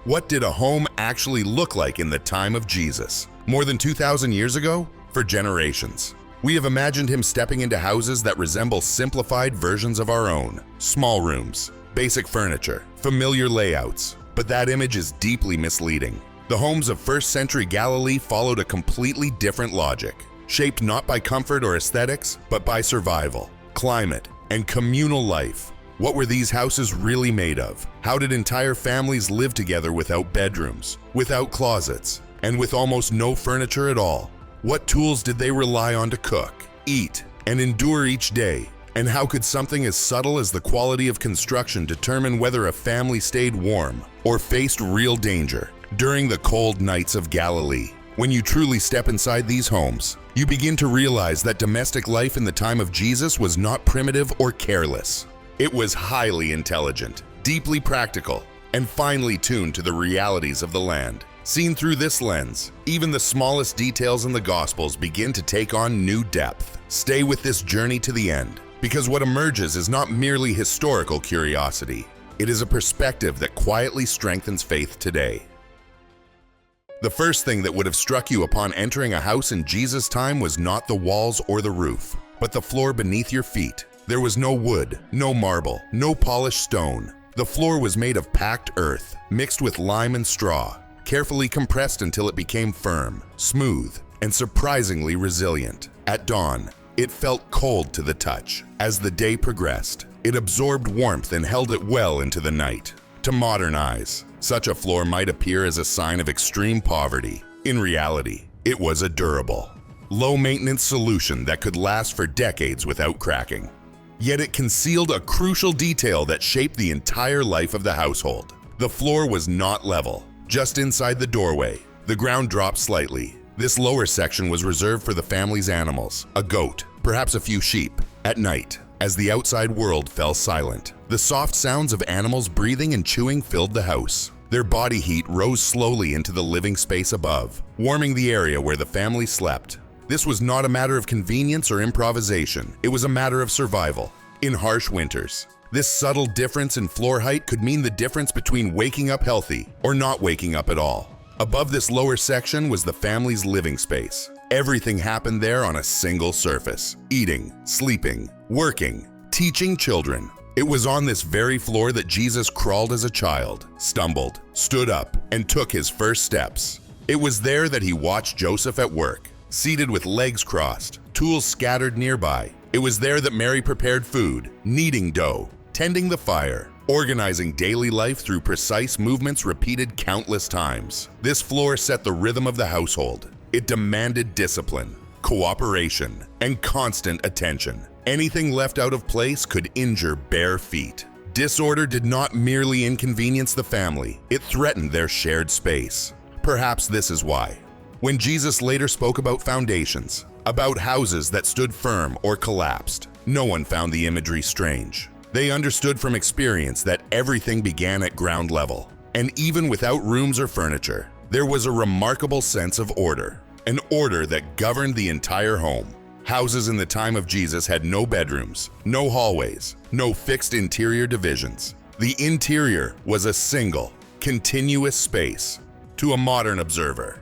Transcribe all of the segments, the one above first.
What did a home actually look like in the time of Jesus? More than 2,000 years ago? For generations. We have imagined him stepping into houses that resemble simplified versions of our own. Small rooms, basic furniture, familiar layouts. But that image is deeply misleading. The homes of first century Galilee followed a completely different logic, shaped not by comfort or aesthetics, but by survival, climate, and communal life. What were these houses really made of? How did entire families live together without bedrooms, without closets, and with almost no furniture at all? What tools did they rely on to cook, eat, and endure each day? And how could something as subtle as the quality of construction determine whether a family stayed warm or faced real danger during the cold nights of Galilee? When you truly step inside these homes, you begin to realize that domestic life in the time of Jesus was not primitive or careless. It was highly intelligent, deeply practical, and finely tuned to the realities of the land. Seen through this lens, even the smallest details in the Gospels begin to take on new depth. Stay with this journey to the end, because what emerges is not merely historical curiosity. It is a perspective that quietly strengthens faith today. The first thing that would have struck you upon entering a house in Jesus' time was not the walls or the roof, but the floor beneath your feet. There was no wood, no marble, no polished stone. The floor was made of packed earth, mixed with lime and straw, carefully compressed until it became firm, smooth, and surprisingly resilient. At dawn, it felt cold to the touch. As the day progressed, it absorbed warmth and held it well into the night. To modern eyes, such a floor might appear as a sign of extreme poverty. In reality, it was a durable, low-maintenance solution that could last for decades without cracking. Yet it concealed a crucial detail that shaped the entire life of the household. The floor was not level. Just inside the doorway, the ground dropped slightly. This lower section was reserved for the family's animals, a goat, perhaps a few sheep. At night, as the outside world fell silent, the soft sounds of animals breathing and chewing filled the house. Their body heat rose slowly into the living space above, warming the area where the family slept. This was not a matter of convenience or improvisation. It was a matter of survival. In harsh winters, this subtle difference in floor height could mean the difference between waking up healthy or not waking up at all. Above this lower section was the family's living space. Everything happened there on a single surface: eating, sleeping, working, teaching children. It was on this very floor that Jesus crawled as a child, stumbled, stood up, and took his first steps. It was there that he watched Joseph at work, seated with legs crossed, tools scattered nearby. It was there that Mary prepared food, kneading dough, tending the fire, organizing daily life through precise movements repeated countless times. This floor set the rhythm of the household. It demanded discipline, cooperation, and constant attention. Anything left out of place could injure bare feet. Disorder did not merely inconvenience the family, it threatened their shared space. Perhaps this is why, when Jesus later spoke about foundations, about houses that stood firm or collapsed, no one found the imagery strange. They understood from experience that everything began at ground level, and even without rooms or furniture, there was a remarkable sense of order, an order that governed the entire home. Houses in the time of Jesus had no bedrooms, no hallways, no fixed interior divisions. The interior was a single, continuous space. To a modern observer,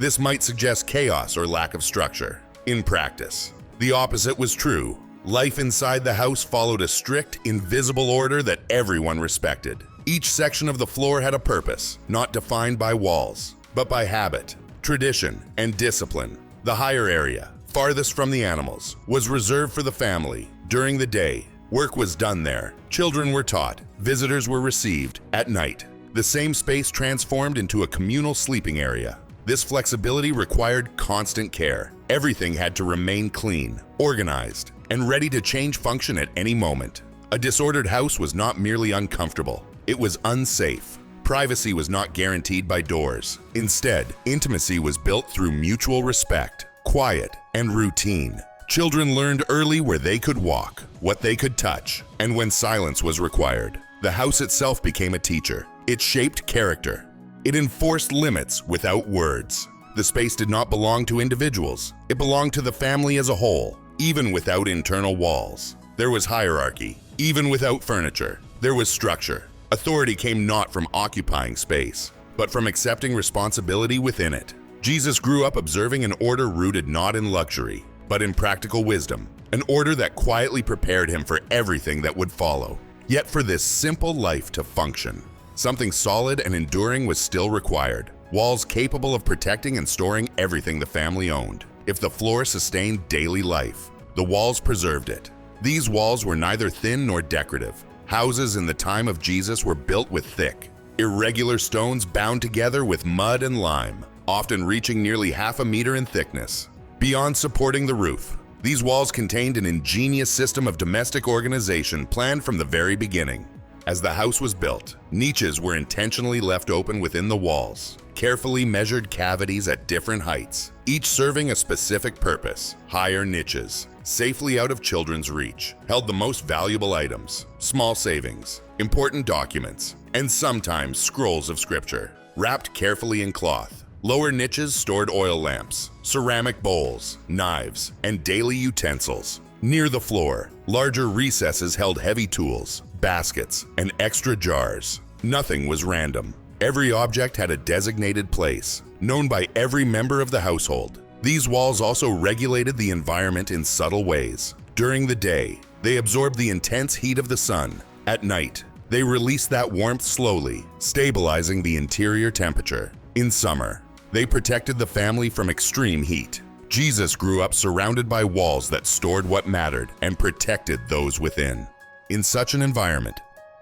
this might suggest chaos or lack of structure. In practice, the opposite was true. Life inside the house followed a strict, invisible order that everyone respected. Each section of the floor had a purpose, not defined by walls, but by habit, tradition, and discipline. The higher area, farthest from the animals, was reserved for the family. During the day, work was done there. Children were taught, visitors were received. At night, the same space transformed into a communal sleeping area. This flexibility required constant care. Everything had to remain clean, organized, and ready to change function at any moment. A disordered house was not merely uncomfortable, it was unsafe. Privacy was not guaranteed by doors. Instead, intimacy was built through mutual respect, quiet, and routine. Children learned early where they could walk, what they could touch, and when silence was required. The house itself became a teacher. It shaped character. It enforced limits without words. The space did not belong to individuals. It belonged to the family as a whole. Even without internal walls, there was hierarchy. Even without furniture, there was structure. Authority came not from occupying space, but from accepting responsibility within it. Jesus grew up observing an order rooted not in luxury, but in practical wisdom, an order that quietly prepared him for everything that would follow. Yet for this simple life to function, something solid and enduring was still required. Walls capable of protecting and storing everything the family owned. If the floor sustained daily life, the walls preserved it. These walls were neither thin nor decorative. Houses in the time of Jesus were built with thick, irregular stones bound together with mud and lime, often reaching nearly half a meter in thickness. Beyond supporting the roof, these walls contained an ingenious system of domestic organization planned from the very beginning. As the house was built, niches were intentionally left open within the walls, carefully measured cavities at different heights, each serving a specific purpose. Higher niches, safely out of children's reach, held the most valuable items, small savings, important documents, and sometimes scrolls of scripture, wrapped carefully in cloth. Lower niches stored oil lamps, ceramic bowls, knives, and daily utensils. Near the floor, larger recesses held heavy tools, baskets, and extra jars. Nothing was random. Every object had a designated place, known by every member of the household. These walls also regulated the environment in subtle ways. During the day, they absorbed the intense heat of the sun. At night, they released that warmth slowly, stabilizing the interior temperature. In summer, they protected the family from extreme heat. Jesus grew up surrounded by walls that stored what mattered and protected those within. In such an environment,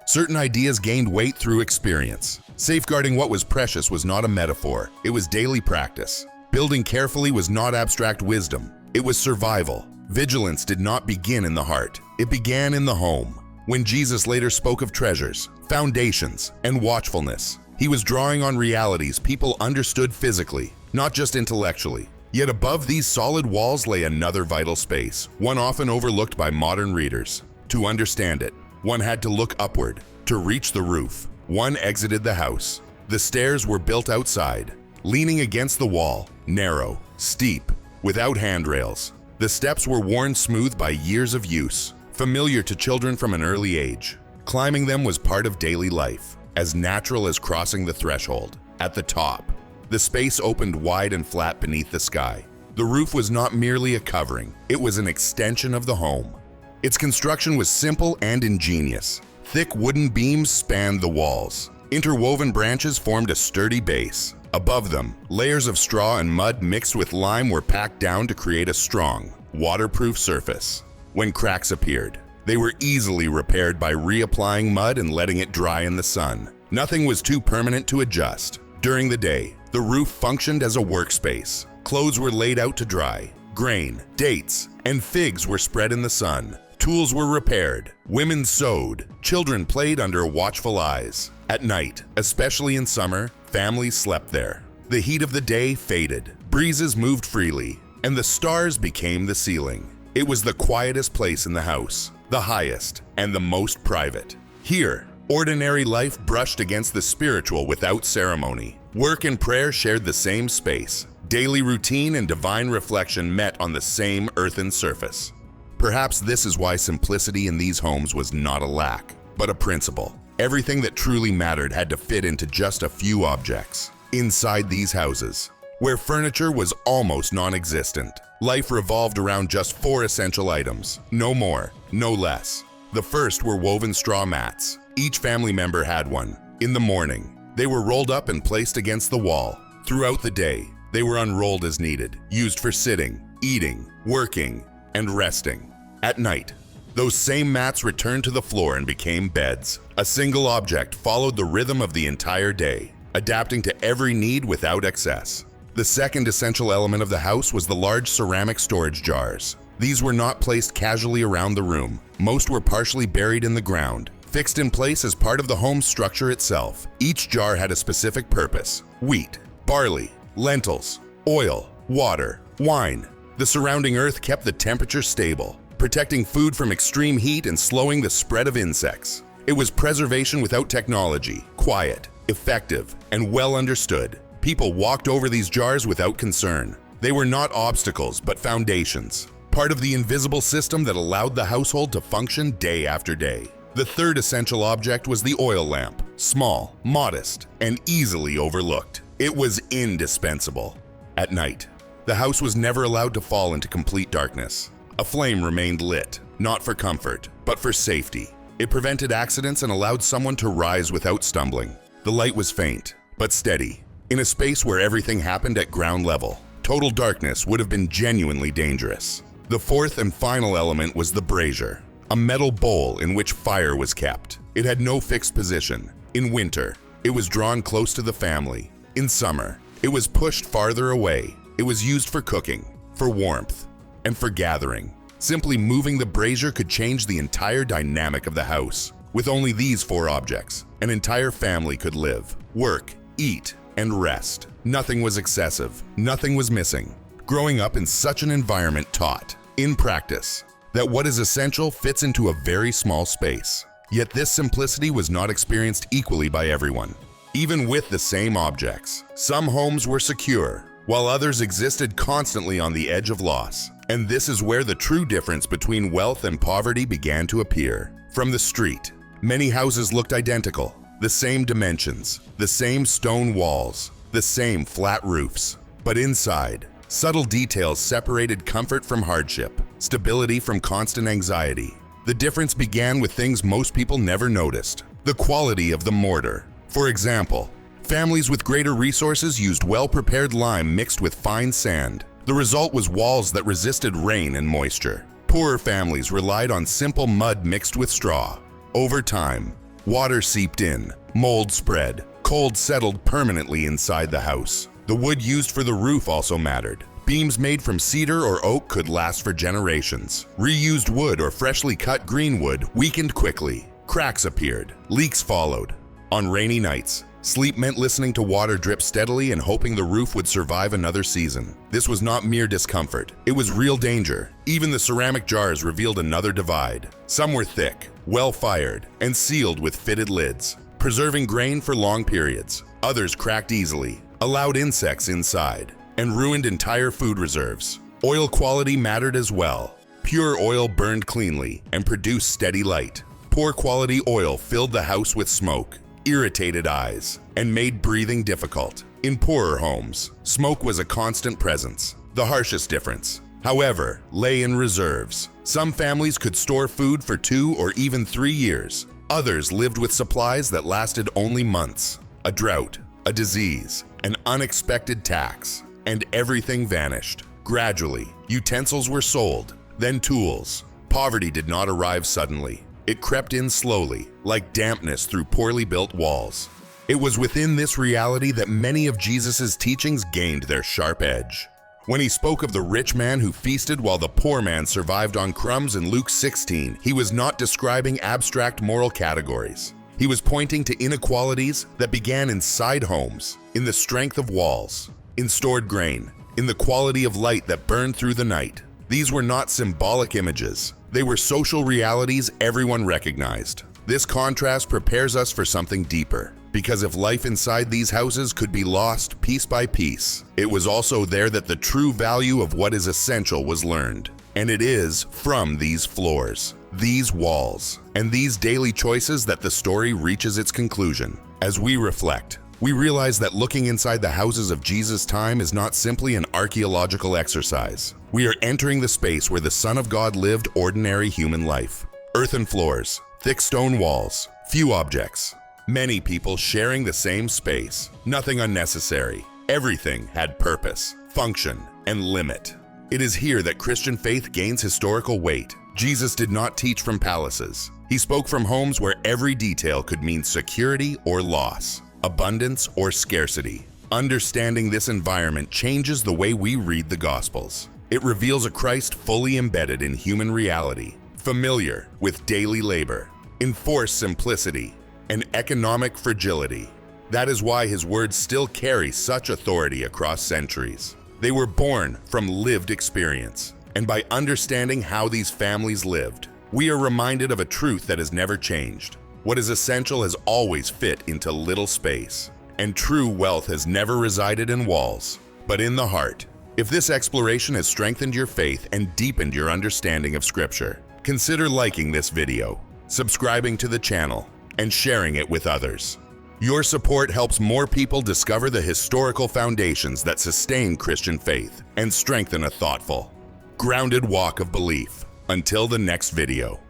certain ideas gained weight through experience. Safeguarding what was precious was not a metaphor, it was daily practice. Building carefully was not abstract wisdom, it was survival. Vigilance did not begin in the heart, it began in the home. When Jesus later spoke of treasures, foundations, and watchfulness, he was drawing on realities people understood physically, not just intellectually. Yet above these solid walls lay another vital space, one often overlooked by modern readers. To understand it, one had to look upward. To reach the roof, one exited the house. The stairs were built outside, leaning against the wall, narrow, steep, without handrails. The steps were worn smooth by years of use, familiar to children from an early age. Climbing them was part of daily life, as natural as crossing the threshold. At the top, the space opened wide and flat beneath the sky. The roof was not merely a covering, it was an extension of the home. Its construction was simple and ingenious. Thick wooden beams spanned the walls. Interwoven branches formed a sturdy base. Above them, layers of straw and mud mixed with lime were packed down to create a strong, waterproof surface. When cracks appeared, they were easily repaired by reapplying mud and letting it dry in the sun. Nothing was too permanent to adjust. During the day, the roof functioned as a workspace. Clothes were laid out to dry. Grain, dates, and figs were spread in the sun. Tools were repaired. Women sewed. Children played under watchful eyes. At night, especially in summer, families slept there. The heat of the day faded. Breezes moved freely, and the stars became the ceiling. It was the quietest place in the house, the highest, and the most private. Here, ordinary life brushed against the spiritual without ceremony. Work and prayer shared the same space. Daily routine and divine reflection met on the same earthen surface. Perhaps this is why simplicity in these homes was not a lack, but a principle. Everything that truly mattered had to fit into just a few objects. Inside these houses, where furniture was almost non-existent, life revolved around just 4 essential items, no more, no less. The first were woven straw mats. Each family member had one. In the morning, they were rolled up and placed against the wall. Throughout the day, they were unrolled as needed, used for sitting, eating, working, and resting. At night, those same mats returned to the floor and became beds. A single object followed the rhythm of the entire day, adapting to every need without excess. The second essential element of the house was the large ceramic storage jars. These were not placed casually around the room. Most were partially buried in the ground, fixed in place as part of the home's structure itself. Each jar had a specific purpose: wheat, barley, lentils, oil, water, wine. The surrounding earth kept the temperature stable, protecting food from extreme heat and slowing the spread of insects. It was preservation without technology, quiet, effective, and well understood. People walked over these jars without concern. They were not obstacles, but foundations, part of the invisible system that allowed the household to function day after day. The third essential object was the oil lamp. small, modest, and easily overlooked. It was indispensable. At night, the house was never allowed to fall into complete darkness. A flame remained lit, not for comfort, but for safety. It prevented accidents and allowed someone to rise without stumbling. The light was faint, but steady. In a space where everything happened at ground level, total darkness would have been genuinely dangerous. The fourth and final element was the brazier, a metal bowl in which fire was kept. It had no fixed position. In winter, it was drawn close to the family. In summer, it was pushed farther away. It was used for cooking, for warmth, and for gathering. Simply moving the brazier could change the entire dynamic of the house. With only these four objects, an entire family could live, work, eat, and rest. Nothing was excessive. Nothing was missing. Growing up in such an environment taught, in practice, that what is essential fits into a very small space. Yet this simplicity was not experienced equally by everyone. Even with the same objects, some homes were secure, while others existed constantly on the edge of loss. And this is where the true difference between wealth and poverty began to appear. From the street, many houses looked identical. The same dimensions, the same stone walls, the same flat roofs. But inside, subtle details separated comfort from hardship, stability from constant anxiety. The difference began with things most people never noticed. The quality of the mortar. For example, families with greater resources used well-prepared lime mixed with fine sand. The result was walls that resisted rain and moisture. Poorer families relied on simple mud mixed with straw. Over time, water seeped in, mold spread, cold settled permanently inside the house. The wood used for the roof also mattered. Beams made from cedar or oak could last for generations. Reused wood or freshly cut green wood weakened quickly. Cracks appeared. Leaks followed. On rainy nights, sleep meant listening to water drip steadily and hoping the roof would survive another season. This was not mere discomfort. It was real danger. Even the ceramic jars revealed another divide. Some were thick, well-fired, and sealed with fitted lids, preserving grain for long periods. Others cracked easily, allowed insects inside, and ruined entire food reserves. Oil quality mattered as well. Pure oil burned cleanly and produced steady light. Poor quality oil filled the house with smoke, irritated eyes, and made breathing difficult. In poorer homes, smoke was a constant presence. The harshest difference, however, lay in reserves. Some families could store food for 2 or even 3 years. Others lived with supplies that lasted only months. A drought, a disease, an unexpected tax, and everything vanished. Gradually, utensils were sold, then tools. Poverty did not arrive suddenly. It crept in slowly, like dampness through poorly built walls. It was within this reality that many of Jesus' teachings gained their sharp edge. When he spoke of the rich man who feasted while the poor man survived on crumbs in Luke 16, he was not describing abstract moral categories. He was pointing to inequalities that began inside homes, in the strength of walls, in stored grain, in the quality of light that burned through the night. These were not symbolic images. They were social realities everyone recognized. This contrast prepares us for something deeper, because if life inside these houses could be lost piece by piece, it was also there that the true value of what is essential was learned. And it is from these floors, these walls, and these daily choices that the story reaches its conclusion. As we reflect, we realize that looking inside the houses of Jesus' time is not simply an archaeological exercise. We are entering the space where the Son of God lived ordinary human life. Earthen floors, thick stone walls, few objects, many people sharing the same space. Nothing unnecessary. Everything had purpose, function, and limit. It is here that Christian faith gains historical weight. Jesus did not teach from palaces. He spoke from homes where every detail could mean security or loss, abundance or scarcity. Understanding this environment changes the way we read the Gospels. It reveals a Christ fully embedded in human reality, familiar with daily labor, enforced simplicity, and economic fragility. That is why his words still carry such authority across centuries. They were born from lived experience, and by understanding how these families lived, we are reminded of a truth that has never changed. What is essential has always fit into little space, and true wealth has never resided in walls, but in the heart. If this exploration has strengthened your faith and deepened your understanding of Scripture, consider liking this video, subscribing to the channel, and sharing it with others. Your support helps more people discover the historical foundations that sustain Christian faith and strengthen a thoughtful, grounded walk of belief. Until the next video.